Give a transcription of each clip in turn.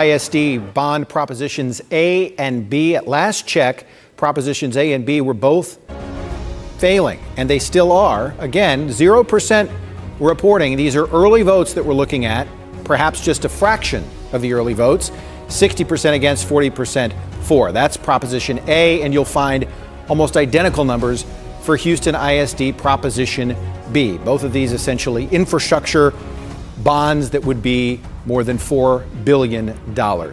HISD bond propositions A and B. At last check, propositions A and B were both failing, and they still are. Again, 0% reporting. These are early votes that we're looking at, perhaps just a fraction of the early votes, 60% against, 40% for. That's proposition A, and you'll find almost identical numbers for Houston ISD proposition B. Both of these essentially infrastructure bonds that would be more than $4 billion.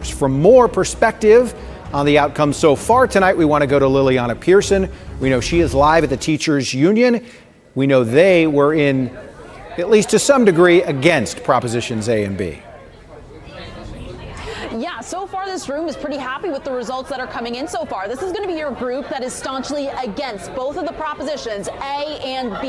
For more perspective on the outcome so far tonight, we want to go to Liliana Pearson. We know she is live at the Teachers Union. We know they were in, at least to some degree, against propositions A and B. Yeah, so far this room is pretty happy with the results that are coming in so far. This is going to be your group that is staunchly against both of the propositions, A and B.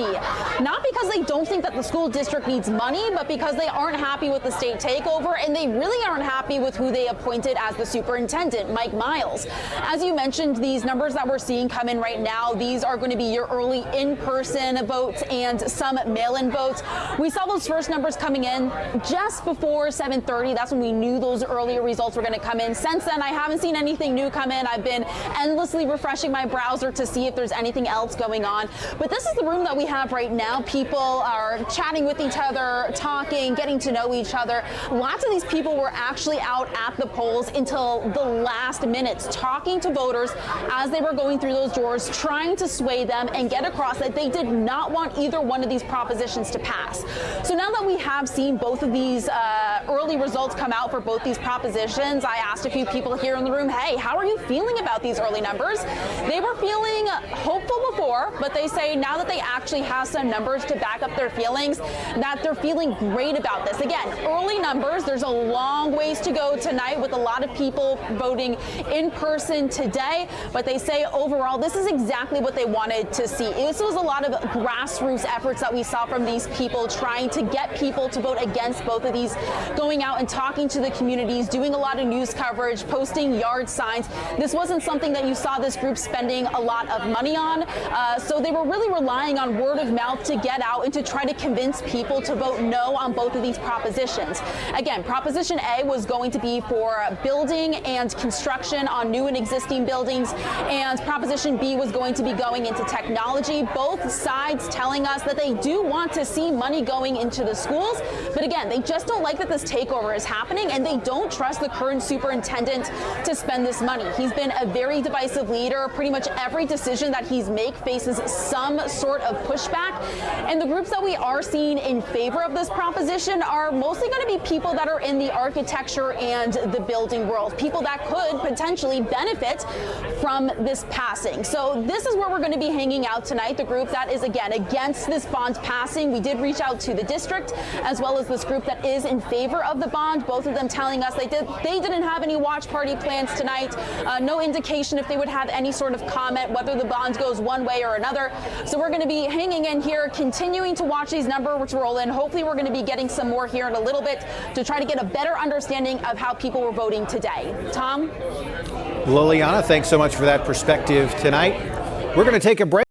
Not because they don't think that the school district needs money, but because they aren't happy with the state takeover, and they really aren't happy with who they appointed as the superintendent, Mike Miles. As you mentioned, these numbers that we're seeing come in right now, these are going to be your early in-person votes and some mail-in votes. We saw those first numbers coming in just before 7:30. That's when we knew those earlier results were going to come in. Since then, I haven't seen anything new come in. I've been endlessly refreshing my browser to see if there's anything else going on. But this is the room that we have right now. People are chatting with each other, talking, getting to know each other. Lots of these people were actually out at the polls until the last minutes, talking to voters as they were going through those doors, trying to sway them and get across that they did not want either one of these propositions to pass. So now that we have seen both of these early results come out for both these propositions, I asked a few people here in the room, hey, how are you feeling about these early numbers? They were feeling hopeful before, but they say now that they actually have some numbers to back up their feelings, that they're feeling great about this. Again, early numbers, there's a long ways to go tonight with a lot of people voting in person today, but they say overall this is exactly what they wanted to see. This was a lot of grassroots efforts that we saw from these people trying to get people to vote against both of these, going out and talking to the communities, doing a lot of news coverage, posting yard signs. This wasn't something that you saw this group spending a lot of money on. So they were really relying on word of mouth to get out and to try to convince people to vote no on both of these propositions. Again, Proposition A was going to be for building and construction on new and existing buildings, and Proposition B was going to be going into technology. Both sides telling us that they do want to see money going into the schools, but again, they just don't like that this takeover is happening, and they don't trust the current superintendent to spend this money. He's been a very divisive leader. Pretty much every decision that he's made faces some sort of pushback. And the groups that we are seeing in favor of this proposition are mostly going to be people that are in the architecture and the building world, people that could potentially benefit from this passing. So this is where we're going to be hanging out tonight, the group that is, again, against this bond passing. We did reach out to the district as well as this group that is in favor of the bond, both of them telling us they didn't have any watch party plans tonight, no indication if they would have any sort of comment whether the bond goes one way or another. So we're going to be hanging in here, continuing to watch these numbers roll in. Hopefully we're going to be getting some more here in a little bit to try to get a better understanding of how people were voting today. Tom? Liliana, thanks so much for that perspective tonight. We're going to take a break.